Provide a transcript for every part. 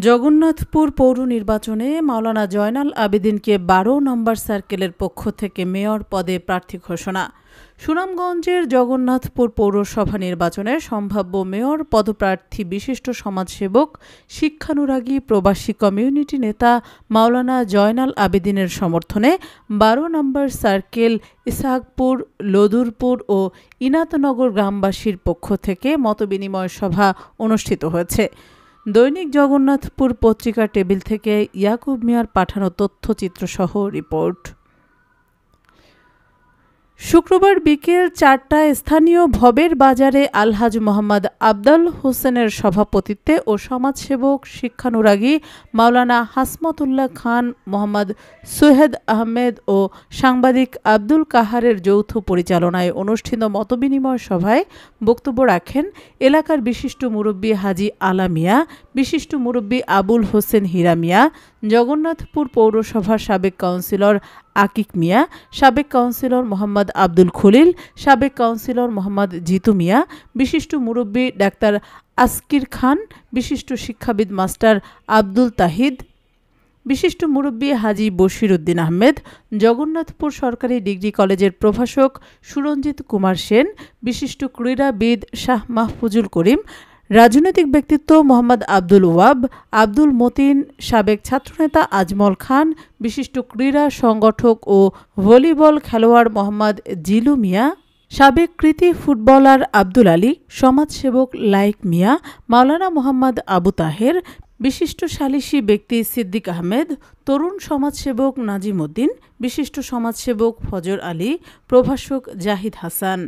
জগন্নাথপুর পৌর নির্বাচনে মাওলানা জয়নাল আবেদিনকে ১২ নম্বর সার্কেলের পক্ষ থেকে মেয়র পদে প্রার্থী ঘোষণা। সুনামগঞ্জের জগন্নাথপুর পৌরসভা নির্বাচনে সম্ভাব্য মেয়র পদপ্রার্থী বিশিষ্ট সমাজসেবক, শিক্ষানুরাগী, প্রবাসী কমিউনিটি নেতা মাওলানা জয়নাল আবেদিনের সমর্থনে ১২ নম্বর সার্কেল, ইসহাকপুর, লদুরপুর ও ইনাতনগর গ্রামবাসীর পক্ষ থেকে মতবিনিময় সভা অনুষ্ঠিত হয়েছে। দৈনিক জগন্নাথপুর পত্রিকা টেবিল থেকে ইয়াকুব মিয়ার পাঠানো তথ্যচিত্রসহ রিপোর্ট। শুক্রবার বিকেল ৪টায় স্থানীয় ভবের বাজারে আলহাজ মোহাম্মদ আবদাল হোসেনের সভাপতিত্বে ও সমাজসেবক, শিক্ষানুরাগী মাওলানা হাসমতুল্লাহ খান, মোহাম্মদ সোহেদ আহমেদ ও সাংবাদিক আব্দুল কাহারের যৌথ পরিচালনায় অনুষ্ঠিত মতবিনিময় সভায় বক্তব্য রাখেন এলাকার বিশিষ্ট মুরব্বী হাজি আলা মিয়া, বিশিষ্ট মুরব্বী আবুল হোসেন হীরা মিয়া, জগন্নাথপুর পৌরসভার সাবেক কাউন্সিলর আকিক মিয়া, সাবেক কাউন্সিলর মোহাম্মদ আব্দুল খলিল, সাবেক কাউন্সিলর মোহাম্মদ জিতু মিয়া, বিশিষ্ট মুরব্বী ডাক্তার আসকির খান, বিশিষ্ট শিক্ষাবিদ মাস্টার আব্দুল তাহিদ, বিশিষ্ট মুরব্বী হাজি বশির উদ্দিন আহমেদ, জগন্নাথপুর সরকারি ডিগ্রি কলেজের প্রভাষক সুরঞ্জিত কুমার সেন, বিশিষ্ট ক্রীড়াবিদ শাহ মাহফুজুল করিম, রাজনৈতিক ব্যক্তিত্ব মোহাম্মদ আব্দুল ওয়াব, আব্দুল মতিন, সাবেক ছাত্রনেতা আজমল খান, বিশিষ্ট ক্রীড়া সংগঠক ও ভলিবল খেলোয়াড় মোহাম্মদ জিলু মিয়া, সাবেক কৃতি ফুটবলার আব্দুল আলী, সমাজসেবক লাইক মিয়া, মাওলানা মোহাম্মদ আবু তাহের, বিশিষ্ট সালিসি ব্যক্তি সিদ্দিক আহমেদ, তরুণ সমাজসেবক নাজিম উদ্দিন, বিশিষ্ট সমাজসেবক ফজর আলী, প্রভাষক জাহিদ হাসান।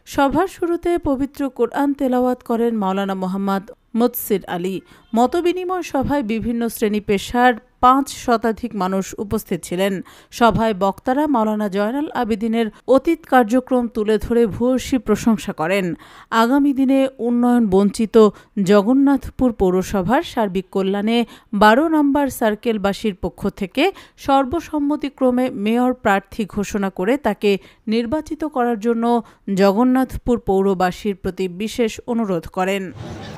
সভার শুরুতে পবিত্র কোরআন তেলাওয়াত করেন মাওলানা মোহাম্মদ মুদসির আলী। মতবিনিময় সভায় বিভিন্ন শ্রেণী পেশার ৫ শতাধিক মানুষ উপস্থিত ছিলেন। সভায় বক্তারা মাওলানা জয়নাল আবেদিনের অতীত কার্যক্রম তুলে ধরে ভূয়সী প্রশংসা করেন। আগামী দিনে উন্নয়ন বঞ্চিত জগন্নাথপুর পৌরসভার সার্বিক কল্যাণে ১২ নম্বর সার্কেলবাসীর পক্ষ থেকে সর্বসম্মতিক্রমে মেয়র প্রার্থী ঘোষণা করে তাকে নির্বাচিত করার জন্য জগন্নাথপুর পৌরবাসীর প্রতি বিশেষ অনুরোধ করেন।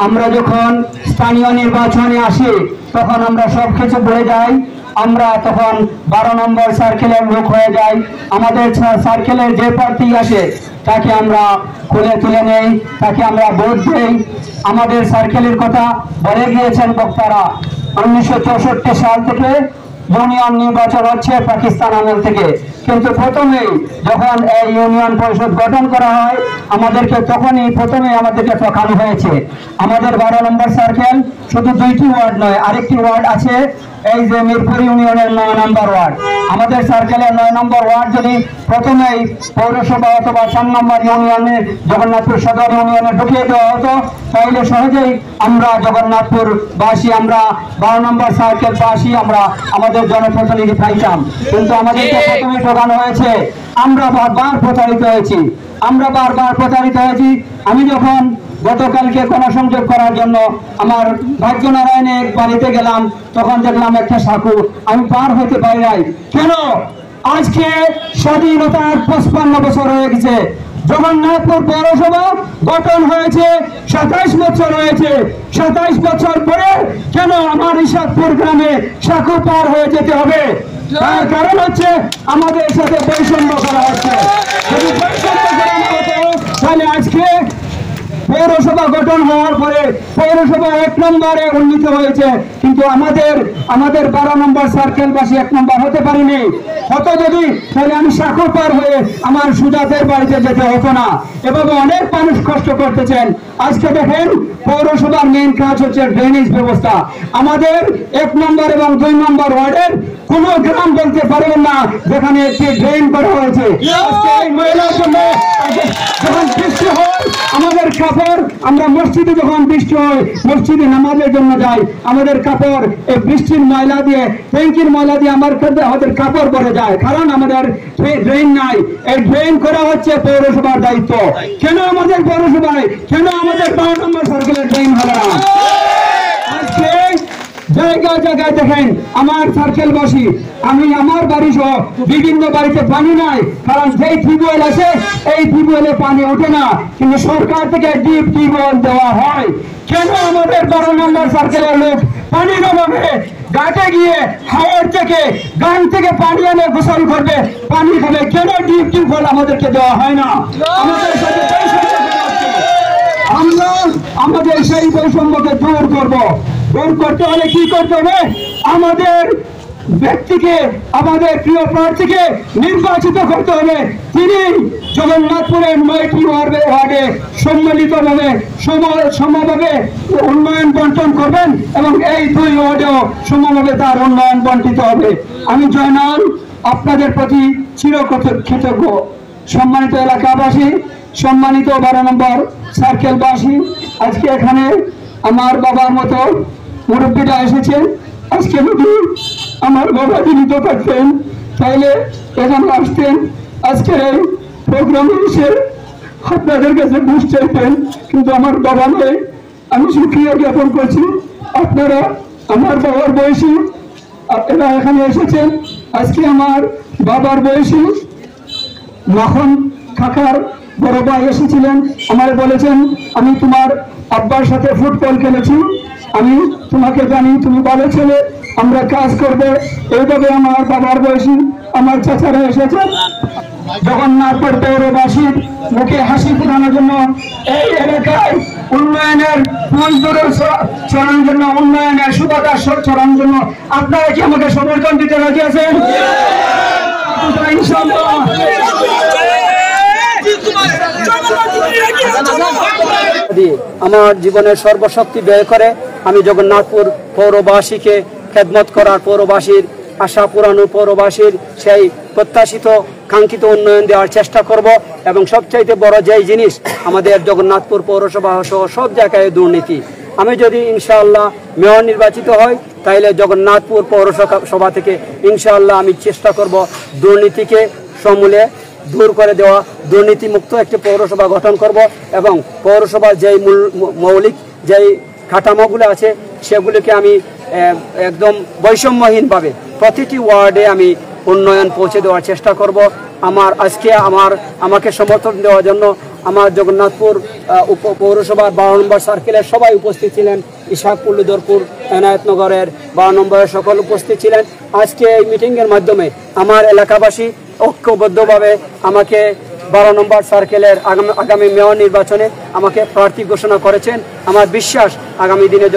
আমরা যখন স্থানীয় নির্বাচনে আসি তখন আমরা সব কিছু ভুলে যাই। আমরা তখন ১২ নম্বর সার্কেলের লোক হয়ে যাই। আমাদের সার্কেলের যে প্রার্থী আসে তাকে আমরা খুলে তুলে নেই, তাকে আমরা ভোট দেই। আমাদের সার্কেলের কথা বলে গিয়েছেন বক্তারা, ১৯৬৪ সাল থেকে ইউনিয়ন নির্বাচন হচ্ছে পাকিস্তান আমল থেকে, কিন্তু প্রথমেই যখন এই ইউনিয়ন পরিষদ গঠন করা হয় প্রথমে আমাদেরকে ঠকানো হয়েছে। আমাদের ১২ নম্বর সার্কেল শুধু ২টি ওয়ার্ড নয়, আরেকটি ওয়ার্ড আছে, এই যে মিরপুর ইউনিয়নের ৯ নম্বর ওয়ার্ড। আমাদের সার্কেলের ৯ নম্বর ওয়ার্ড যদি প্রথমেই পৌরসভা অথবা ৪ নম্বর ইউনিয়নে জগন্নাথপুর সদর ইউনিয়নে ঢুকিয়ে দেওয়া হতো তাহলে সহজেই আমরা জগন্নাথপুরবাসী, আমরা 12 নম্বর সার্কেলবাসী আমরা আমাদের জনপ্রতিনিধি পাইতাম। কিন্তু আমাদেরকে প্রথমে ঠকানো হয়েছে। আমরা বারবার প্রতারিত হয়েছি। আমি যখন গতকালকে গণসংযোগ করার জন্য আমার ভাগ্য নারায়ণের বাড়িতে গেলাম, তখন দেখলাম একটা সাঁকু, আমি পার হতে পারি নাই। কেন? আজকে স্বাধীনতার ৫৫ বছর হয়ে গেছে। জগন্নাথপুর পৌরসভা গঠন হয়েছে ২৭ বছর হয়েছে। ২৭ বছর পরে কেন আমার ইসহাকপুর গ্রামে সাঁকু পার হয়ে যেতে হবে? তার কারণ হচ্ছে আমাদের সাথে বৈষম্য করা হচ্ছে। যদি বৈষম্য করা হতো তাহলে আজকে পৌরসভা গঠন হওয়ার পরে পৌরসভা ১ নম্বরে উন্নীত হয়েছে, কিন্তু আমাদের ১২ নম্বর সার্কেলবাসী ১ নম্বর হতে পারিনি। হতো যদি, তাহলে আমি সাঁকু পার হয়ে আমার সুজাতের বাড়িতে যেতে হতো না। এভাবে অনেক মানুষ কষ্ট করতেছেন। আজকে দেখেন পৌরসভার মেইন কাজ হচ্ছে ড্রেনেজ ব্যবস্থা। আমাদের ১ নম্বর এবং ২ নম্বর ওয়ার্ডের কোন গ্রাম বলতে পারবেন না যেখানে একটি ড্রেন করা হয়েছে। যখন বৃষ্টি হয় আমাদের কাপড়, আমরা মসজিদে যখন বৃষ্টি হয় মসজিদে নামাজের জন্য যাই, আমাদের কাপড় এই বৃষ্টির ময়লা দিয়ে, ট্যাঙ্কির ময়লা দিয়ে আমাদের কাপড় পরে যায়, কারণ আমাদের ড্রেন নাই। এই ড্রেন করা হচ্ছে পৌরসভার দায়িত্ব। কেন আমাদের পৌরসভায়, কেন আমাদের ১২ নম্বর সার্কেলের ড্রেন হলো না? আজকে জায়গায় জায়গায় দেখেন আমার সার্কেলবাসী, আমি আমার বাড়ি সহ বিভিন্ন বাড়িতে পানি নাই, কারণ যেই টিউবওয়েল আছে এই টিউবওয়েলে পানি ওঠে না, কিন্তু সরকার থেকে ডিপ টিউবওয়েল দেওয়া হয়। কেন আমাদের ১২ নম্বর সার্কেলের লোক পানির অভাবে ঘাটে গিয়ে হাওর থেকে গান থেকে পানি এনে গোসল করবে, পানি খাবে, কেন ডিপ টিউবওয়েল আমাদেরকে দেওয়া হয় না? আমাদের সাথে আমরা আমাদের সেই বৈষম্যকে দূর করব। দূর করতে হলে কি করতে হবে? আমাদের ব্যক্তিকে, আমাদের প্রিয় প্রার্থীকে নির্বাচিত করতে হবে। তিনি জগন্নাথপুরের 9টি ওয়ার্ডে সম্মিলিতভাবে সমভাবে উন্নয়ন বন্টন করবেন এবং এই 2 ওয়ার্ডেও সমভাবে তার উন্নয়ন বন্টিত হবে। আমি জয়নাল আপনাদের প্রতি চিরকৃতজ্ঞ। সম্মানিত এলাকাবাসী, সম্মানিত 12 নম্বর সার্কেলবাসী, আজকে এখানে আমার বাবার মতো মুরব্বীরা এসেছেন। আজকে যদি আমার বাবা জীবিত থাকতেন তাইলে এখানে আসতেন, আজকের এই প্রোগ্রামে এসে আপনাদের কাছে ঘুষ চাইতেন, কিন্তু আমার বাবা নেই। আমি সুখীয় জ্ঞাপন করছি, আপনারা আমার বাবার বয়সী, এরা এখানে এসেছেন। আজকে আমার বাবার বয়সী মাখন কাকার বড় ভাই এসেছিলেন, আমার বলেছেন আমি তোমার আব্বার সাথে ফুটবল খেলেছি, আমি তোমাকে জানি, তুমি ভালো ছেলে, আমরা কাজ করবো। এইভাবে আমার বাবার বয়সী আমার চাচারা এসেছে জগন্নাথপুর পৌরবাসীর মুখে হাসি ফোটানোর জন্য, এই এলাকায় উন্নয়নের ফুল ছড়ানোর জন্য, উন্নয়নের সুবাতাস ছড়ানোর জন্য। আপনারা কি আমাকে সমর্থন দিতে রাজি আছেন? ইনশাআল্লাহ আমার জীবনের সর্বশক্তি ব্যয় করে আমি জগন্নাথপুর পৌরবাসীকে খেদমত করার, পৌরবাসীর আশা পুরানো, পৌরবাসীর সেই প্রত্যাশিত কাঙ্ক্ষিত উন্নয়ন দেওয়ার চেষ্টা করব। এবং সবচাইতে বড় যেই জিনিস, আমাদের জগন্নাথপুর পৌরসভা সহ সব জায়গায় দুর্নীতি। আমি যদি ইনশাআল্লাহ মেয়র নির্বাচিত হই তাইলে জগন্নাথপুর পৌরসভা থেকে ইনশাআল্লাহ আমি চেষ্টা করব দুর্নীতিকে সমূলে দূর করে দেওয়া, দুর্নীতিমুক্ত একটি পৌরসভা গঠন করব এবং পৌরসভার যেই মৌলিক যেই কাঠামোগুলো আছে সেগুলিকে আমি একদম বৈষম্যহীনভাবে প্রতিটি ওয়ার্ডে আমি উন্নয়ন পৌঁছে দেওয়ার চেষ্টা করব। আজকে আমাকে সমর্থন দেওয়ার জন্য আমার জগন্নাথপুর পৌরসভার 12 নম্বর সার্কেলের সবাই উপস্থিত ছিলেন, ইশাকপুর, লিদরপুর, এনায়েতনগরের 12 নম্বরের সকল উপস্থিত ছিলেন। আজকে এই মিটিংয়ের মাধ্যমে আমার এলাকাবাসী ঐক্যবদ্ধভাবে আমাকে 12 নম্বর সার্কেলের আগামী মেয়র নির্বাচনে আমাকে প্রার্থী ঘোষণা করেছেন। আমার বিশ্বাস আগামী দিনে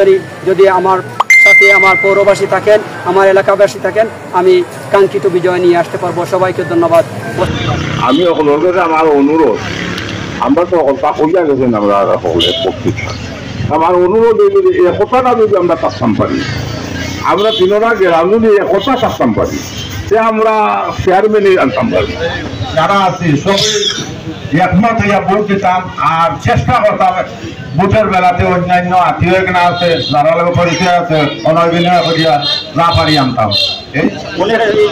যদি আমার সাথে আমার পৌরবাসী থাকেন, আমার এলাকাবাসী থাকেন, আমি কাঙ্ক্ষিত বিজয় নিয়ে আসতে পারবো। সবাইকে ধন্যবাদ। আমি আমার অনুরোধ, আমরা তো কইয়া গেছেন, আমরা আমার অনুরোধ একতাটা যদি আমরা থাকতাম পারি, আমরা তিনরা গেলাম যদি একতা থাকতাম পারি, সে আমরা চেয়ারম্যানই আনতাম পারি। যারা আছি সবাই একমত হইয়া ভোট দিতাম আর চেষ্টা করতাম ভোটের বেলাতে অন্যান্য আত্মীয় এখানে আছে, যারা লোক পরিচয় আছে, অনবিনয় করিয়া না পারি আনতাম।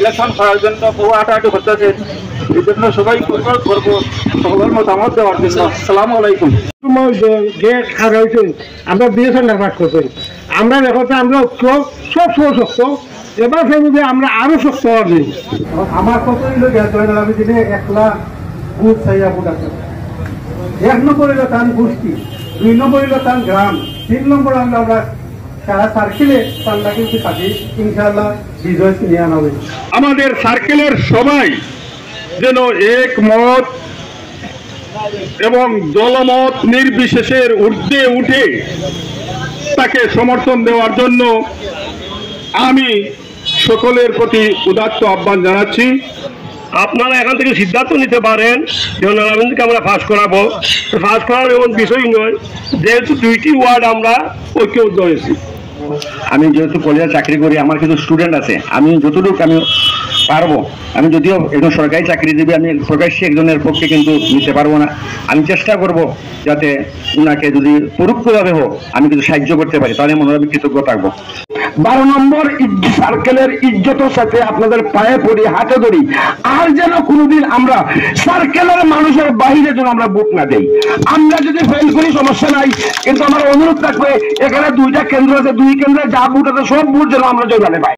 ইলেকশন করার জন্য বহু হাঁটাহাঁটি করতেছে, এই জন্য সবাই করবো সকলের মতামত দেওয়ার জন্য। আসসালামু আলাইকুম। আমরা দিয়েছেন নির্বাচ করছি, আমরা দেখো আমরা সব শক্ত, এবার সেই আমরা আরো শক্ত হওয়ার। আমার কতই লোক আমি দিনে 1 লাখ বুথ চাইয়া বুথ আছে। 1 নম্বর হইল তান গোষ্ঠী, 2 নম্বর হইল তান গ্রাম, 3 নম্বর আমরা সারা সার্কেলে তান্ডা কিন্তু থাকি, ইনশাআল্লাহ বিজয় নিয়ে আনা হবে। আমাদের সার্কেলের সবাই যেন একমত এবং দলমত নির্বিশেষের ঊর্ধ্বে উঠে তাকে সমর্থন দেওয়ার জন্য আমি সকলের প্রতি উদাত্ত আহ্বান জানাচ্ছি। আপনারা এখান থেকে সিদ্ধান্ত নিতে পারেন যে নলাবিন্দকে আমরা পাস করাবো। পাস করার এমন বিষয় নয়, যেহেতু 2টি ওয়ার্ড আমরা ঐক্যবদ্ধ হয়েছি। আমি যেহেতু কলেজে চাকরি করি, আমার কিছু স্টুডেন্ট আছে, আমি যতটুকু আমি পারবো, আমি যদিও একজন সরকারি চাকরিজীবী, আমি প্রকাশ্যে একজনের পক্ষে কিন্তু নিতে পারবো না। আমি চেষ্টা করব যাতে ওনাকে যদি পরোক্ষভাবে হোক আমি কিছু সাহায্য করতে পারি, তাহলে মনে হয় আমি কৃতজ্ঞ থাকবো। 12 নম্বর সার্কেলের ইজ্জতের সাথে আপনাদের পায়ে পড়ি, হাতে ধরি, আর যেন কোনোদিন আমরা সার্কেলের মানুষের বাহিরে যেন আমরা ভোট না দেই। আমরা যদি ফেল করি সমস্যা নাই, কিন্তু আমার অনুরোধ থাকবে এখানে 2টা কেন্দ্র আছে, 2 কেন্দ্রে যা ভোট আছে সব ভোট যেন আমরা জয়লাভে পাই।